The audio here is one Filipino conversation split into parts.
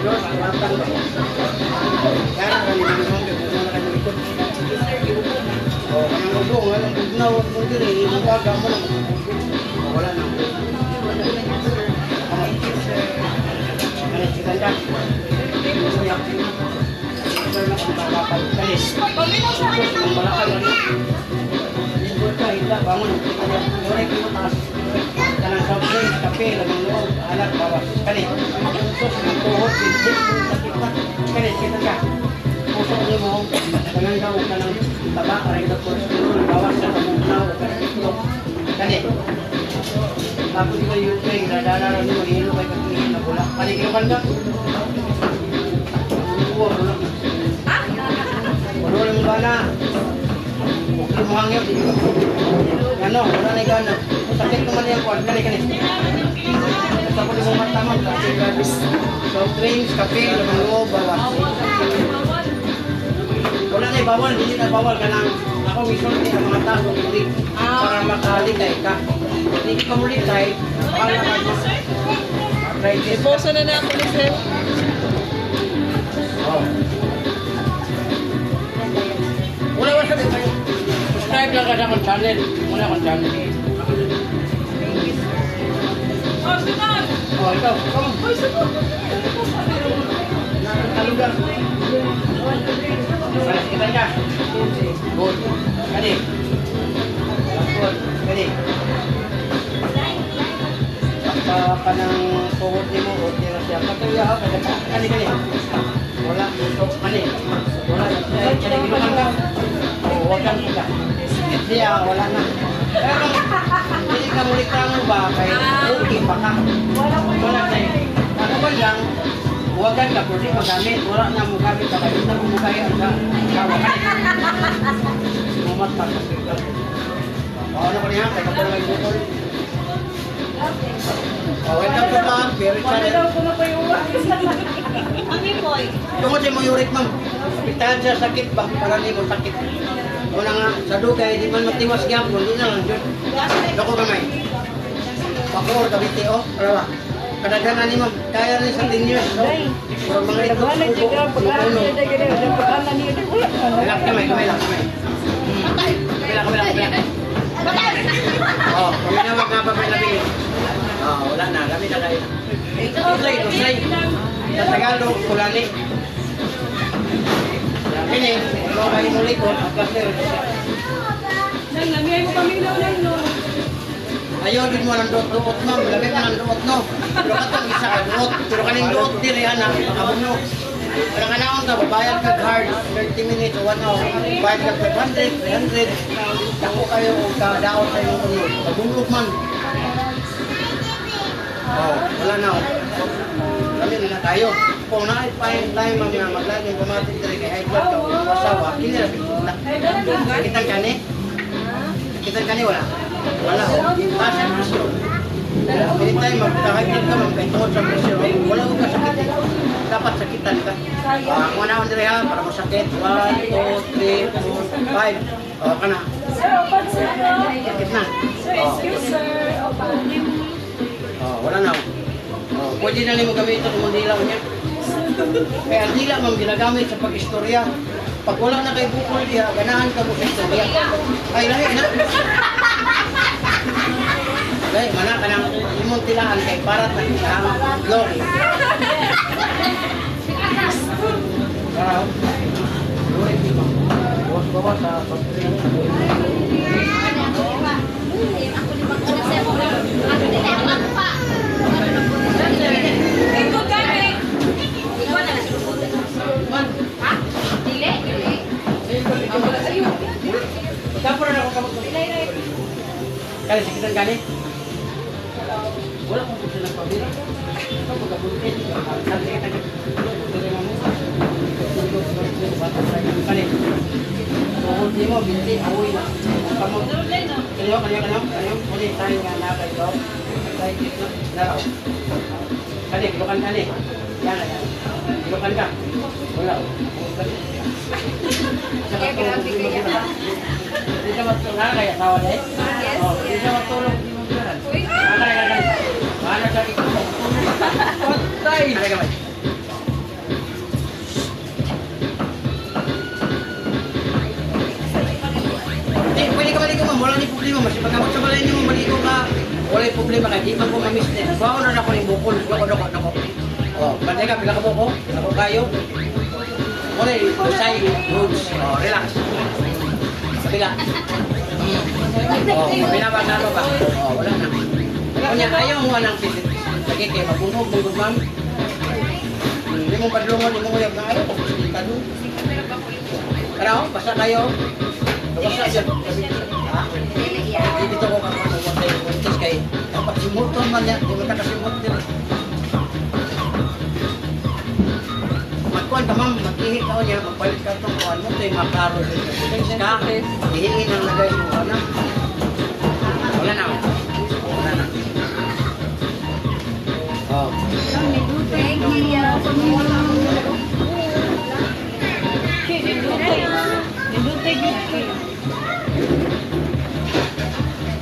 Diyos, matang. Kaya na kami naman yung na kanyang likod. O, kanyang gugong, walang gugnaw, kung diri, inuwaga mo lang. O, wala na. Kanis, kitanda. Kuya. Ito na kung bakal. Kanis. Ang malakal, ano? Libot ka, hita, bangon. Yoray, kimataas. Kanang soft drinks, kape, lamang loob, alat, bawas. Kanis. Sus, ang tuhot, hindi, sakit pa. Kanis, kitanda. Pusok niyo mo, kanang daw, kanang taba, karay na cholesterol, bawas sa kamugnaw, kanang itlog. Kanis. Tapos ko yung train, dadalaran mo, hilo kay katingin na bula. Panigilukan ka? Uwa, bula. Wala mo ba na? Huwag mo hangyo. Ano, wala na gana. Sakit naman yung kuwan. Kani. Basta ko di mo matamang. Kasi grabis. Soft drinks, kape, lamang loob, bawas. Wala na bawal, hindi na bawal ka lang. Ako mismo hindi na mga tao muli para makalikay ka. Hindi ka muli tayo. Baka naman mo. Iposo na ako ni Sir. Oh. Wala sabi kayo. Subscribe lang ka sa akong channel. Muna akong channel. Oh, sunod! Oh, ikaw. Come. Uy, sunod! Talugan. Salas kita ka. Good. Kani. Good. Kani. Ka ng tuhod ni mo, o tira siya. Katuya ako, kani. Wala, kani. Wala, kani ginukan ka. O, huwag kang kita. Siya, wala na. Pero, hindi ka mulik ka mo ba, kay okay pa ka. Wala tayo. Ano ba lang, huwagan ka, pwede magamit. Wala na mo gamit ka, kaya na mo kaya ka. Sumat pa sa siya. Ano ko niya, kaya ka lang bukol. Welcome to ma'am, very channel. Tungkol siya mo yurik ma'am. Pitahan siya sakit ba? Para di mo sakit. Wala nga, sa dugay, di man matiwas gyapon, di na lang dyan. Dako kamay. Pakor, kabiti o, para ba? Kadaghanan ni ma'am, kaya rin sa 10 years. So, mga ito, uno. Kamay lang. Kamay. Oh, kami na wag nga pa may labi. Oh, wala na, labi na kayo. Tusay. Sa Tagalog, kulani. Ini, ikaw kayo muli ko, kasi Nang lamiyay mo kami na ulan, no? ayaw din mo ng duot, ma'am. Labi ka ng duot, no? Pero katong isa ka duot. Pero kaning duot din yan, ha? Makabuno. Pero kanaon ka, babayad ka hard, 30 minutes o 1 hour. Bayad ka 500, 300. Dako kayo o kadaot sa iyong unod. Pabulog man. Oh, wala na. Kami na tayo. Kung na-find time ang maglagay pumatik diri kay high blood ka o asawa, kinilapit na. Kitang kani? Kitang kani wala? Wala. Kasi presyo. Anytime magkakagit ka man kay tungod sa presyo, wala ko kasakit. Dapat sakitan ka. Ang una diri ha, para mo sakit. 1, 2, 3, 4, 5. O, kana. Sakit na. Wala na. Pwede na nimo gamitin ang dilaw niya. Kaya ang dila mang ginagamit sa pag-istorya. Pag wala na kay bukol diya, ganahan ka mo sa istorya. Ay, lahi na. Lahi, mana ka nang imong tilaan kay parat na isang glory. Wow. Glory, di ba? Bawa sa kaya sikitan gani? Wala kong gusto ng pamilya. Ito magkabuntin. Sabi sikitan gani? Dari mo mo. Kani? Tuhod mo, binti, awoy na. Kamu. Kanyo. Ulit tayo nga na kayo. Naraw. Kani, kilukan kani. Yan. Kilukan ka. Wala. Eh, grabe kaya. Hindi siya matulog. Kaya tawad eh? Hindi siya matulog. Mana siya ikaw? Patay! pagkabot sa balay niyo, maligo ka, walay problema ka, di man ko mamiss din. Bawa na ako yung bukol, dako. Oh, pantay ka, pila ka buko, ako kayo. Walay, usay, goods. Oh, relax. Kabila. Oh, pinabag na ba? Oh, wala na. Kunya, ayaw mo ng pisit. Lagi kayo, magbungkog, ma'am. Hindi mo padlungon, hindi mo uyab na ayaw. Padlungon. Tara, basta kayo. Basta siya. Dito ko kapag buntis kay dapat simulton man yan. Di mo ka kasimult din. Magkuhan ka ma'am, mag-ihit ka o niya, magpalit ka itong kuhan mo. Ito yung makaro. Ka, ihingin ang lagay mo. Wala na. Wala na. Oh.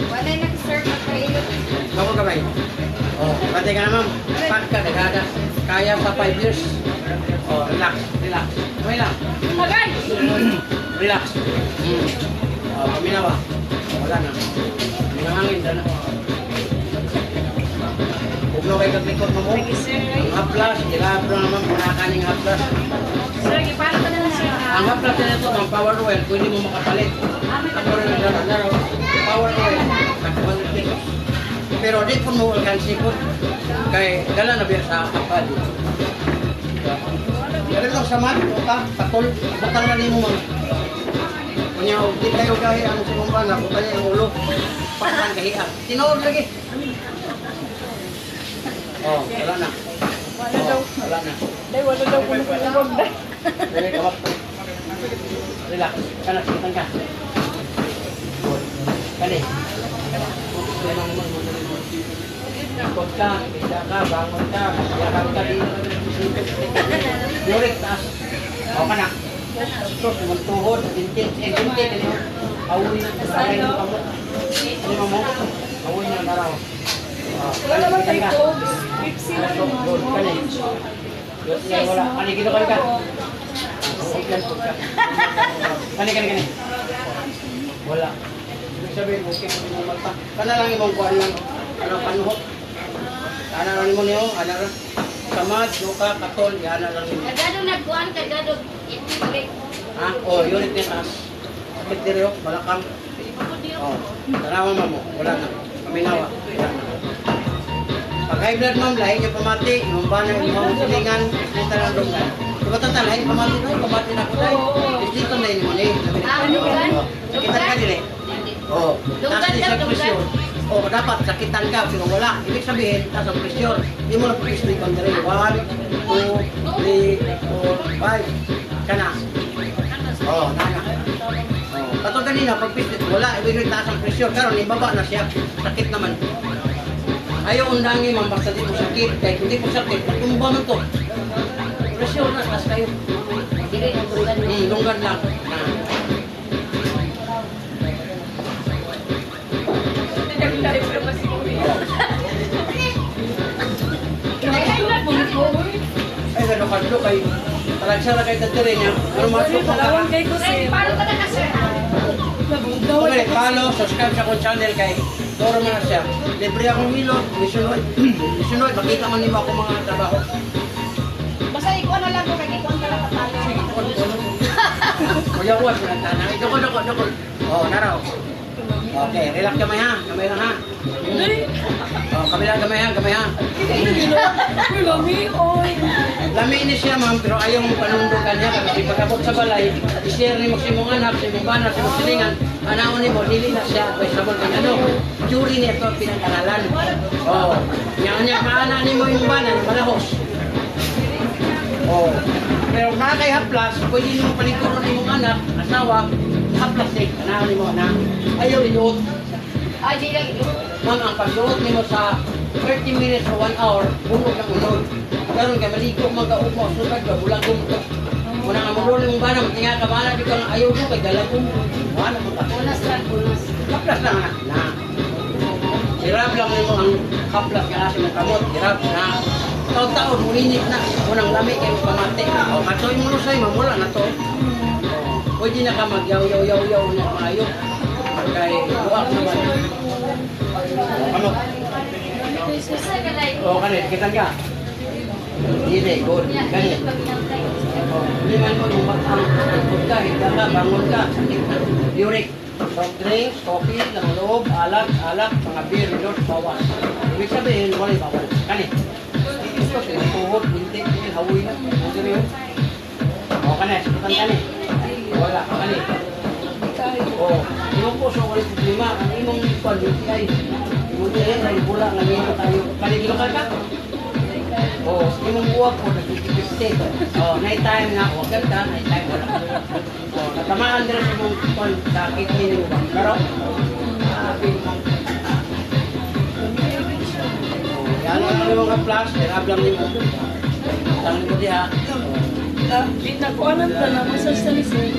Wala nag-serve na kayo. Kamu kamay. Oh, pati ka na ma'am. Pagka, nagada. Kaya sa 5 years. Oh, relax. Kamay lang. Agay! Relax. Oh, paminawa. Wala na. Minangangin na. Huwag na kayo kaglikot mo mo. Ang haplas, ilabro naman punakan yung haplas. Sir, paano ka na sir? Ang haplas na ito, ang power oil, pwede mo makapalit. Ako rin ang laro. Power oil, nakapalit pesos. Pero di po mo alkansi po. Kaya dala na biya sa kapal. Pero lang sa mat, patol, bakal na rin mo mga. Kanya, di kayo gahi ang sumumpa na, bukal niya yung ulo. Pakakan kahiya. Tinood lagi. Oh, wala na. Wala daw. Wala na. Day, wala daw kung nagulog na. Dali, kawak. Relax. Kana, sikitan ka. Kani. Ikot ka, pisa ka, bangon ka, yakan ka dito. Yurik, taas. O ka na. Sus, mantuhod, tintin, tintin. Awi na, aray ng kamot. Ano mo? Awi na, naraw. Wala naman kayo to. Pepsi lang naman. Kani. Wala. Paligid ka ka. Kani. Wala. Ibig sabihin, okay mo yung mata. Kana lang yung kuhan lang. Ano, panuhot. Kana lang mo niyo. Ano lang. Samad, luka, katol. Yan lang niyo. Kagado nagkuhan, kagado. Ha? O, unit niya taas. Kapit diriyo, malakam. O, tanawa mo. Wala na. Paminawa. Wala na. Pag high blood ma'am, lahi niyo pamati. Yung ba na yung mga silingan, dito lang dungan. Diba tata, lahi pamati na, pamati na ko tayo. Dito na yun mo na yun. Sakitan ka dili. Oo. Taas din sa presyon. Oo, dapat sakitan ka, pero wala. Ibig sabihin, taas ang presyon. Hindi mo na presyon yung kandari. 1, 2, 3, 4, 5. Kana. Oo, nana. Katong kanina, pag pislit, wala. Ibig sabihin, taas ang presyon. Karon ibaba na siya. Sakit naman. Ayaw undangin ma'am, basta di mo sakit. Kahit hindi mo sakit, matumba man to. Presyon na, taas kayo. Lunggan lang. Ay, gano'n ka dito kayo. Talagsara kayo tatiri niya. Ano masok mo ka? Paano ka na kasi? Okay, follow, subscribe sa akong channel kay Doro man na siya. Libre akong milot, missionoid, makita man nimo ako mga trabaho. Basta ikaw na lang kung nag-ikuan ka lang patalo. Kuya Juan, pinagtanang. Doko. Oh, naraw. Okay, relax kamay ha. Kamay lang ha. Oh, kabila kamay ha. Lami, oy. Lami ni siya ma'am, pero ayaw mong panundukan niya. Kasi pagkabot sa balay, i-share ni mo si mong anak, si mong banar, si mong silingan. Anaon ni mo, dili na siya. Kaya sabon kanya, ano, jury niya ito pinag-aralan. Oh, niya, maana ni mo yung banar, malahos. Oh, pero kay haplas, pwede nyo paliguron ni mong anak, asawa, haplas eh, anaon ni mo, anak. Ayaw inuot. Ay, di lang ito. Ma'am, ang pagluot ni mo sa 30 minutes o 1 hour, bunog ng unod. Karon ka maligo mag-uot mo, sugad ka, bulang gumutok. Muna nga magulo ni mong bana, matinga ka bana, di ka nga ayaw mo, kay galagong. Wala mo ka. Bunas lang, bunas. Haplas lang anak, na. Hirap lang ni mo ang haplas ka kasi mong kamot, hirap na. Taon-taon, mulinit na. Unang lami kayo pamati. O, katoy mo lusay, mamula na to. Pwede na ka mag-yaw-yaw-yaw-yaw na maayo. Kay luwag naman. Ano? Oo, kanit. Kitan ka. Hindi, good. Kanit. Liman mo yung batang. Ikot ka, hita ka, bangon ka. Uric. Soft drinks, coffee, ng loob, alak, mga beer, resort, bawas. Ibig sabihin, wala yung bawal. Kanit. Ito, tuhod, bintik, hawi na. Ano yun? O, kanit. Kitan kanit. Wala, kanit. Oh, yung po so wala problema. Ang imong ipon yung ay imong diyan ay bula nga nimo tayo. Kani lokal ka? Oh, imong buwag po nagtitipiste. Oh, night time nga wag ka night time wala. Oh, natamaan dire sa imong ipon sa kidney nimo ba? Pero yan ang mga flash, dirablang nimo. Tang mo diha. Binakuanan ka na masastalisin.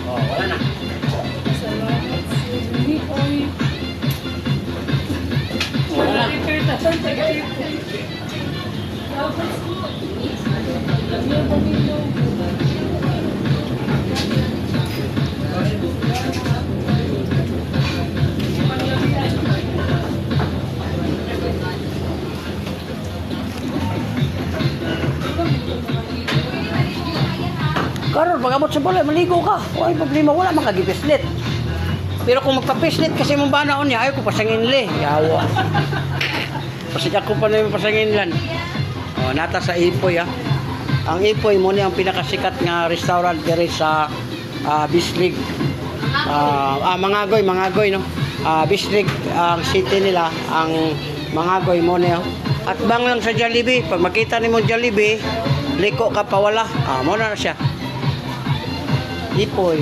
Oh, wala na. Salamat sa ni oy. Wala. Repair na sa tagay. Karon pag-abot sa balay, maligo ka. Wala problema, wala makagipislit. Pero kung magpapislit kasi mong banaon niya, ayaw ko pasangin li. Yawa. Kasi ako pa na yung pasanginlan. O, nata sa Ipoy ah. Ang Ipoy mo niya ang pinakasikat nga restaurant dere sa Bislig. Mangagoy no. Bislig ang city nila, ang Mangagoy mo niya. At bang lang sa Jollibee, pag makita nimo Jollibee, liko ka pa wala. Mo na siya. Ipoy.